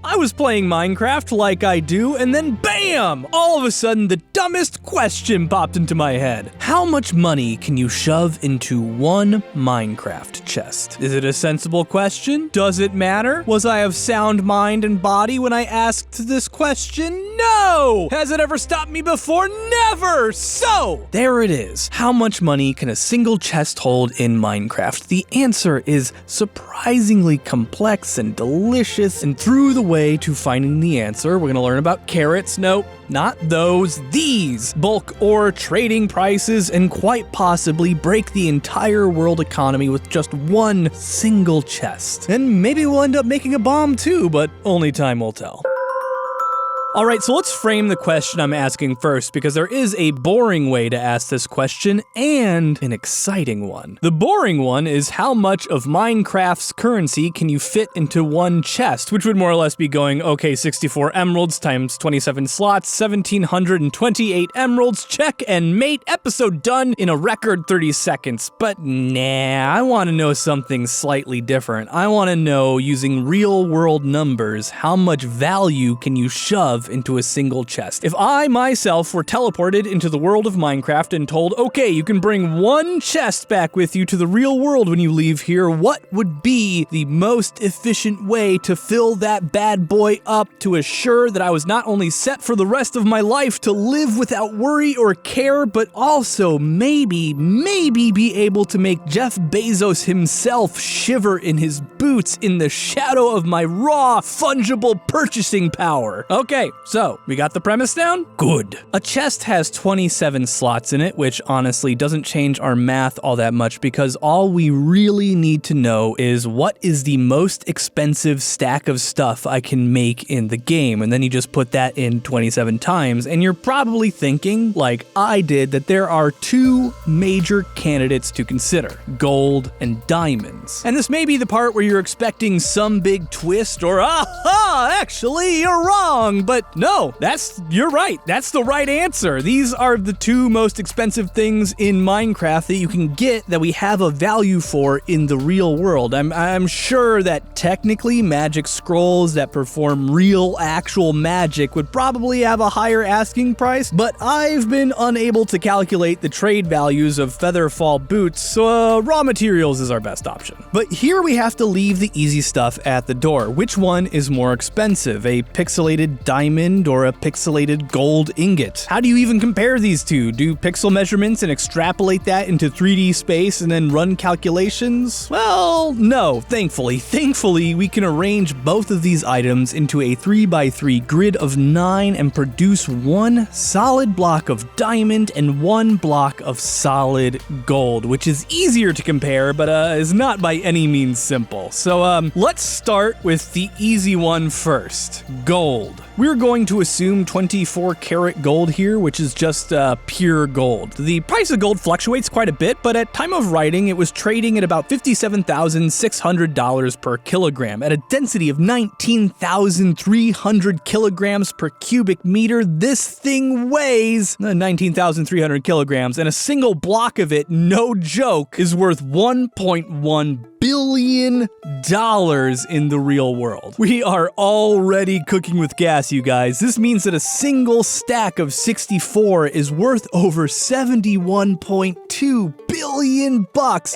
I was playing Minecraft like I do, and then BAM! All of a sudden, the dumbest question popped into my head. How much money can you shove into one Minecraft chest? Is it a sensible question? Does it matter? Was I of sound mind and body when I asked this question? No! Has it ever stopped me before? Never! So, there it is. How much money can a single chest hold in Minecraft? The answer is surprisingly complex and delicious, and through the way to finding the answer, we're gonna learn about carrots. Nope, not those. These bulk ore trading prices, and quite possibly break the entire world economy with just one single chest. And maybe we'll end up making a bomb too, but only time will tell. Alright, so let's frame the question I'm asking first, because there is a boring way to ask this question and an exciting one. The boring one is how much of Minecraft's currency can you fit into one chest, which would more or less be going, okay, 64 emeralds times 27 slots, 1728 emeralds, check and mate, episode done in a record 30 seconds. But nah, I want to know something slightly different. I want to know, using real world numbers, how much value can you shove into a single chest. If I myself were teleported into the world of Minecraft and told, okay, you can bring one chest back with you to the real world when you leave here, what would be the most efficient way to fill that bad boy up to assure that I was not only set for the rest of my life to live without worry or care, but also maybe be able to make Jeff Bezos himself shiver in his boots in the shadow of my raw, fungible purchasing power? Okay, so we got the premise down? Good. A chest has 27 slots in it, which honestly doesn't change our math all that much, because all we really need to know is what is the most expensive stack of stuff I can make in the game, and then you just put that in 27 times, and you're probably thinking, like I did, that there are two major candidates to consider: gold and diamonds. And this may be the part where you're expecting some big twist or, aha, actually you're wrong, but no, you're right. That's the right answer. These are the two most expensive things in Minecraft that you can get that we have a value for in the real world. I'm sure that technically magic scrolls that perform real, actual magic would probably have a higher asking price, but I've been unable to calculate the trade values of featherfall boots, so raw materials is our best option. But here we have to leave the easy stuff at the door. Which one is more expensive, a pixelated diamond or a pixelated gold ingot? How do you even compare these two? Do pixel measurements and extrapolate that into 3D space and then run calculations? Well, no, thankfully. Thankfully, we can arrange both of these items into a 3x3 grid of 9 and produce one solid block of diamond and one block of solid gold, which is easier to compare, but is not by any means simple. So let's start with the easy one first: gold. We're going to assume 24 karat gold here, which is just pure gold. The price of gold fluctuates quite a bit, but at time of writing, it was trading at about $57,600 per kilogram. At a density of 19,300 kilograms per cubic meter, this thing weighs 19,300 kilograms, and a single block of it, no joke, is worth $1.1 billion in the real world. We are already cooking with gas, you guys. This means that a single stack of 64 is worth over $71.2 billion,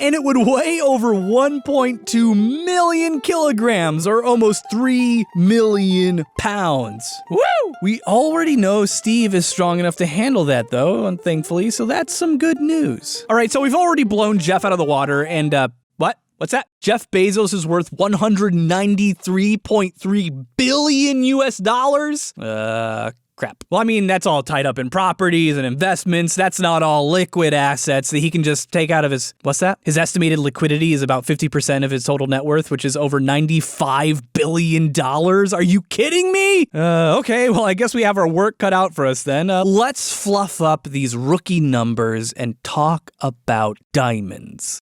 and it would weigh over 1.2 million kilograms, or almost 3 million pounds. Woo! We already know Steve is strong enough to handle that, though, and thankfully, so that's some good news. All right, so we've already blown Jeff out of the water, and what? What's that? Jeff Bezos is worth $193.3 billion US dollars? Crap. Well, I mean, that's all tied up in properties and investments. That's not all liquid assets that he can just take out of his, what's that? His estimated liquidity is about 50% of his total net worth, which is over $95 billion. Are you kidding me? Okay, well, I guess we have our work cut out for us then. Let's fluff up these rookie numbers and talk about diamonds.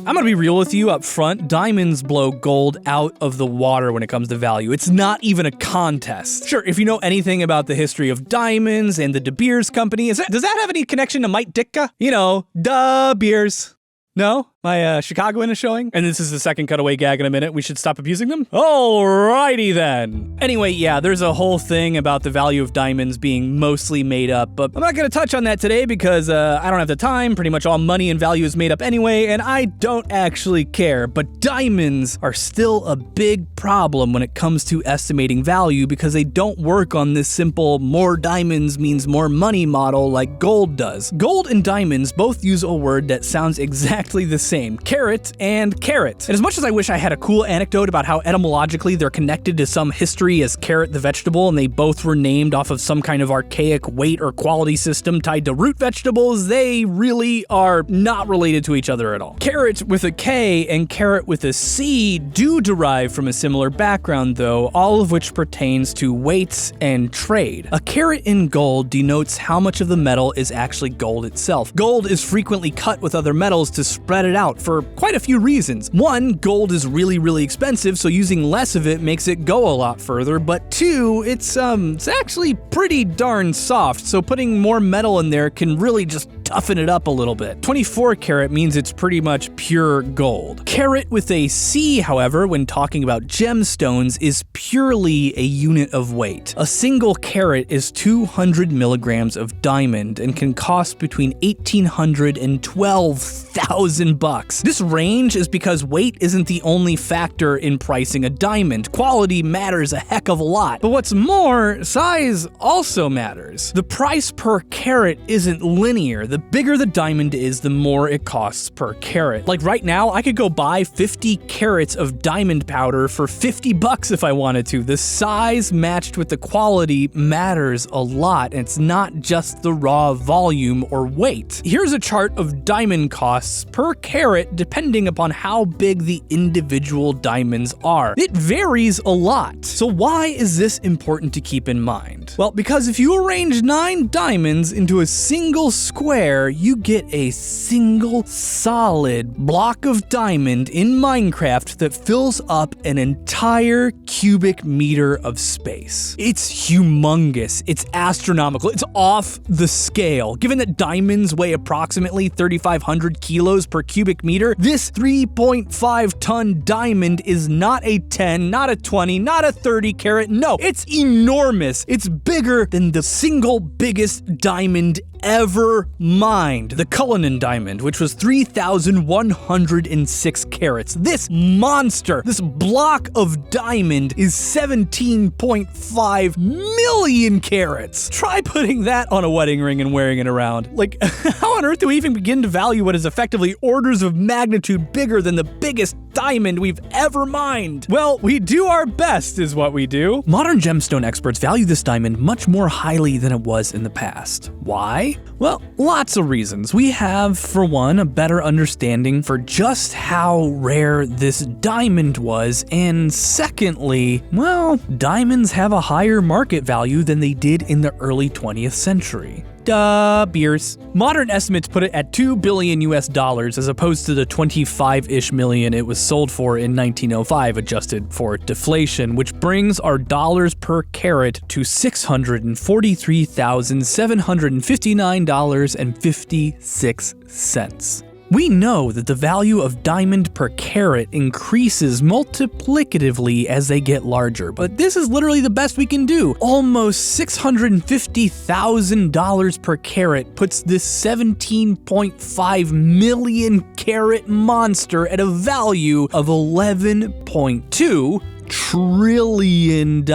I'm gonna be real with you up front. Diamonds blow gold out of the water when it comes to value. It's not even a contest. Sure, if you know anything about the history of diamonds and the De Beers company, does that have any connection to Mike Ditka? You know, De Beers. No? My Chicagoan is showing, and this is the second cutaway gag in a minute. We should stop abusing them? Alrighty then. Anyway, yeah, there's a whole thing about the value of diamonds being mostly made up, but I'm not gonna touch on that today because I don't have the time. Pretty much all money and value is made up anyway, and I don't actually care. But diamonds are still a big problem when it comes to estimating value because they don't work on this simple more diamonds means more money model like gold does. Gold and diamonds both use a word that sounds exactly the same, carat and carrot. And as much as I wish I had a cool anecdote about how etymologically they're connected to some history as carrot the vegetable and they both were named off of some kind of archaic weight or quality system tied to root vegetables, they really are not related to each other at all. Carrot with a K and carrot with a C do derive from a similar background though, all of which pertains to weights and trade. A carat in gold denotes how much of the metal is actually gold itself. Gold is frequently cut with other metals to spread it out for quite a few reasons. One, gold is really expensive, so using less of it makes it go a lot further, but two, it's actually pretty darn soft, so putting more metal in there can really just toughen it up a little bit. 24 karat means it's pretty much pure gold. Carat with a C, however, when talking about gemstones, is purely a unit of weight. A single carat is 200 milligrams of diamond and can cost between $1,800 and $12,000. This range is because weight isn't the only factor in pricing a diamond. Quality matters a heck of a lot. But what's more, size also matters. The price per carat isn't linear. The bigger the diamond is, the more it costs per carat. Like right now, I could go buy 50 carats of diamond powder for $50 if I wanted to. The size matched with the quality matters a lot, and it's not just the raw volume or weight. Here's a chart of diamond costs per carat depending upon how big the individual diamonds are. It varies a lot. So why is this important to keep in mind? Well, because if you arrange 9 diamonds into a single square, you get a single solid block of diamond in Minecraft that fills up an entire cubic meter of space. It's humongous. It's astronomical. It's off the scale. Given that diamonds weigh approximately 3,500 kilos per cubic meter, this 3.5 ton diamond is not a 10, not a 20, not a 30 carat. No, it's enormous. It's bigger than the single biggest diamond ever mined, the Cullinan diamond, which was 3,106 carats. This monster, this block of diamond is 17.5 million carats. Try putting that on a wedding ring and wearing it around. Like, how on earth do we even begin to value what is effectively orders of magnitude bigger than the biggest diamond we've ever mined? Well, we do our best is what we do. Modern gemstone experts value this diamond much more highly than it was in the past. Why? Well, lots of reasons. We have, for one, a better understanding for just how rare this diamond was, and secondly, well, diamonds have a higher market value than they did in the early 20th century. Duh, beers. Modern estimates put it at $2 billion as opposed to the 25-ish million it was sold for in 1905, adjusted for deflation, which brings our dollars per carat to $643,759.56. We know that the value of diamond per carat increases multiplicatively as they get larger, but this is literally the best we can do. Almost $650,000 per carat puts this 17.5 million carat monster at a value of $11.2 trillion.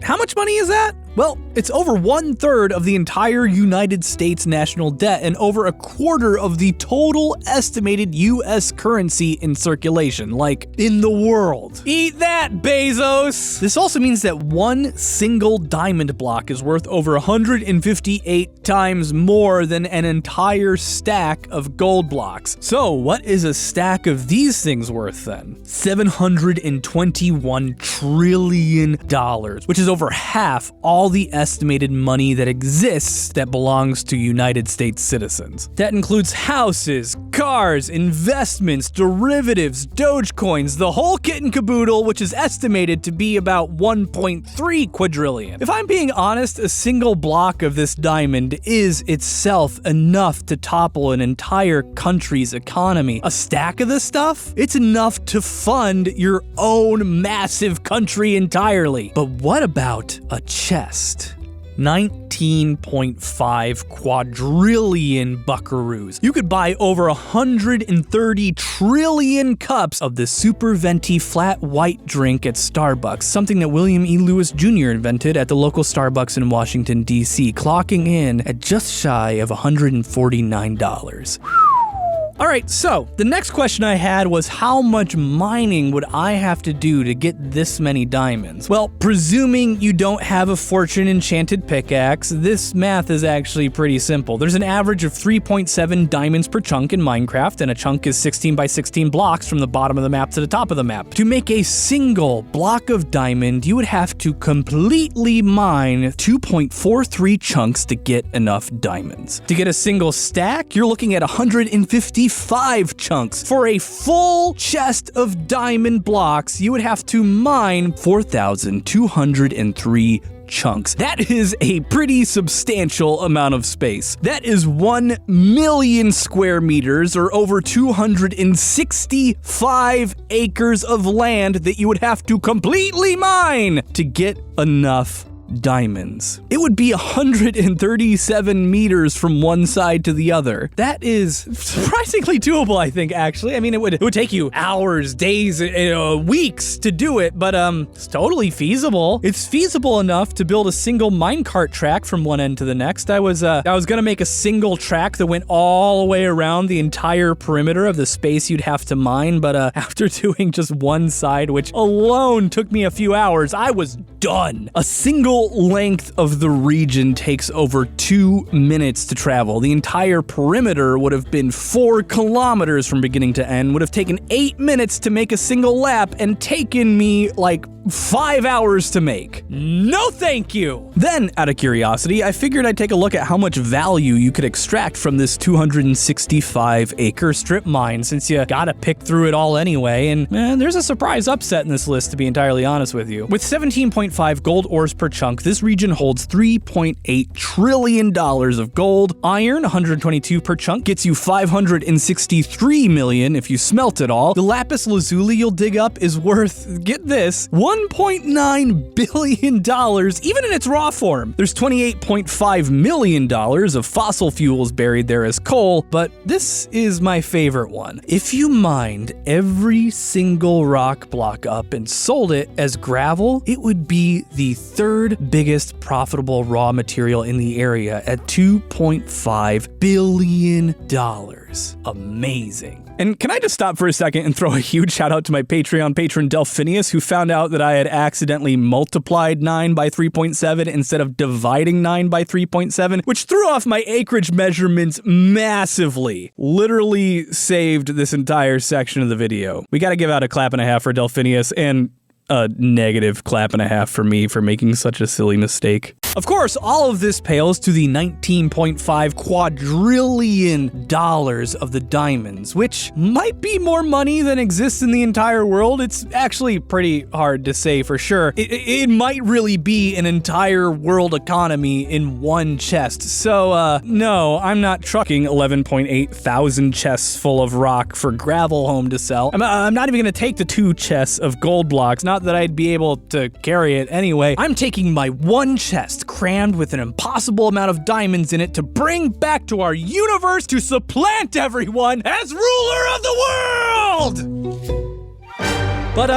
How much money is that? Well, it's over 1/3 of the entire United States national debt and over a quarter of the total estimated US currency in circulation, like in the world. Eat that, Bezos! This also means that one single diamond block is worth over 158 times more than an entire stack of gold blocks. So what is a stack of these things worth then? $721 trillion, which is over half all all the estimated money that exists that belongs to United States citizens. That includes houses, cars, investments, derivatives, Dogecoins, the whole kit and caboodle, which is estimated to be about 1.3 quadrillion. If I'm being honest, a single block of this diamond is itself enough to topple an entire country's economy. A stack of this stuff? It's enough to fund your own massive country entirely. But what about a chest? 19.5 quadrillion buckaroos. You could buy over 130 trillion cups of the super venti flat white drink at Starbucks, something that William E. Lewis Jr. invented at the local Starbucks in Washington, D.C., clocking in at just shy of $149. Alright, so the next question I had was how much mining would I have to do to get this many diamonds? Well, presuming you don't have a fortune enchanted pickaxe, this math is actually pretty simple. There's an average of 3.7 diamonds per chunk in Minecraft, and a chunk is 16 by 16 blocks from the bottom of the map to the top of the map. To make a single block of diamond, you would have to completely mine 2.43 chunks to get enough diamonds. To get a single stack, you're looking at 155 chunks. For a full chest of diamond blocks, you would have to mine 4,203 chunks. That is a pretty substantial amount of space. That is 1 million square meters, or over 265 acres of land that you would have to completely mine to get enough diamonds. It would be 137 meters from one side to the other. That is surprisingly doable, I think, actually. I mean, it would take you hours, days, weeks to do it, but it's totally feasible. It's feasible enough to build a single minecart track from one end to the next. I was gonna make a single track that went all the way around the entire perimeter of the space you'd have to mine, but after doing just one side, which alone took me a few hours, I was done. A single length of the region takes over 2 minutes to travel. The entire perimeter would have been 4 kilometers from beginning to end, would have taken 8 minutes to make a single lap, and taken me like 5 hours to make. No thank you! Then, out of curiosity, I figured I'd take a look at how much value you could extract from this 265 acre strip mine, since you gotta pick through it all anyway, and there's a surprise upset in this list, to be entirely honest with you. With 17.5 gold ores per chunk, this region holds $3.8 trillion of gold. Iron, 122 per chunk, gets you 563 million if you smelt it all. The lapis lazuli you'll dig up is worth, get this, $1.9 billion, even in its raw form. There's $28.5 million of fossil fuels buried there as coal, but this is my favorite one. If you mined every single rock block up and sold it as gravel, it would be the third biggest profitable raw material in the area at $2.5 billion. Amazing. And can I just stop for a second and throw a huge shout out to my Patreon patron Delphinius, who found out that I had accidentally multiplied 9 by 3.7 instead of dividing 9 by 3.7, which threw off my acreage measurements massively. Literally saved this entire section of the video. We gotta give out a clap and a half for Delphinius, and a negative clap and a half for me for making such a silly mistake. Of course, all of this pales to the 19.5 quadrillion of the diamonds, which might be more money than exists in the entire world. It's actually pretty hard to say for sure. It might really be an entire world economy in one chest. So, no, I'm not trucking 11.8 thousand chests full of rock for gravel home to sell. I'm not even gonna take the 2 chests of gold blocks, not that I'd be able to carry it anyway. I'm taking my one chest crammed with an impossible amount of diamonds in it to bring back to our universe to supplant everyone as ruler of the world! But,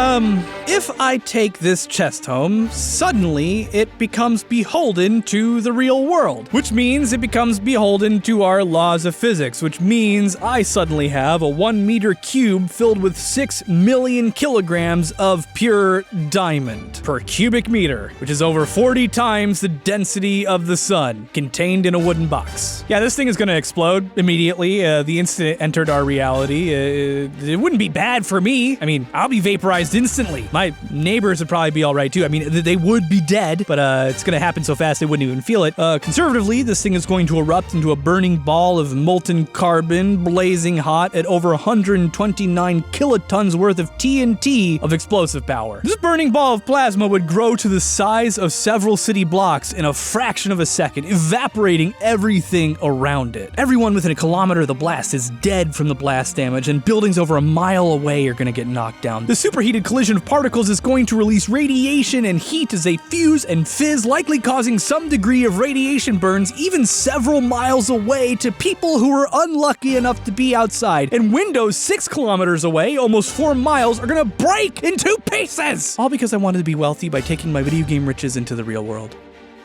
if I take this chest home, suddenly it becomes beholden to the real world, which means it becomes beholden to our laws of physics, which means I suddenly have a 1 meter cube filled with 6 million kilograms of pure diamond per cubic meter, which is over 40 times the density of the sun, contained in a wooden box. Yeah, this thing is gonna explode immediately. The instant it entered our reality, it wouldn't be bad for me. I mean, I'll be vaporized instantly. My neighbors would probably be all right too. I mean, they would be dead, but it's gonna happen so fast they wouldn't even feel it. Conservatively, this thing is going to erupt into a burning ball of molten carbon, blazing hot at over 129 kilotons worth of TNT of explosive power. This burning ball of plasma would grow to the size of several city blocks in a fraction of a second, evaporating everything around it. Everyone within a kilometer of the blast is dead from the blast damage, and buildings over a mile away are gonna get knocked down. The superheated collision of particles is going to release radiation and heat as they fuse and fizz, likely causing some degree of radiation burns even several miles away to people who were unlucky enough to be outside. And windows 6 kilometers away, almost 4 miles, are gonna break in 2 pieces! All because I wanted to be wealthy by taking my video game riches into the real world.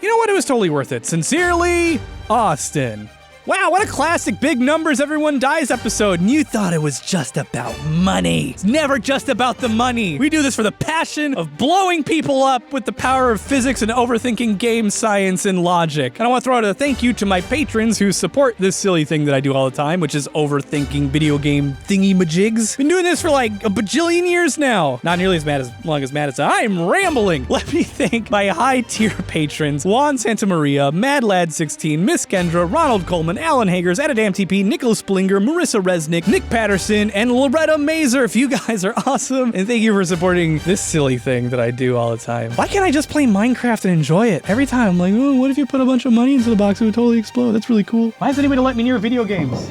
You know what? It was totally worth it. Sincerely, Austin. Wow, what a classic big numbers everyone dies episode, and you thought it was just about money. It's never just about the money. We do this for the passion of blowing people up with the power of physics and overthinking game science and logic. And I want to throw out a thank you to my patrons who support this silly thing that I do all the time, which is overthinking video game thingy-majigs. Been doing this for like a bajillion years now. Not nearly as long as Matt. I'm rambling. Let me thank my high-tier patrons, Juan Santamaria, MadLad16, Miss Kendra, Ronald Coleman, Alan Hagers, Adadam TP, Nicholas Splinger, Marissa Resnick, Nick Patterson, and Loretta Mazer. If you guys are awesome, and thank you for supporting this silly thing that I do all the time. Why can't I just play Minecraft and enjoy it? Every time I'm like, oh, what if you put a bunch of money into the box? It would totally explode. That's really cool. Why does anybody let me near video games?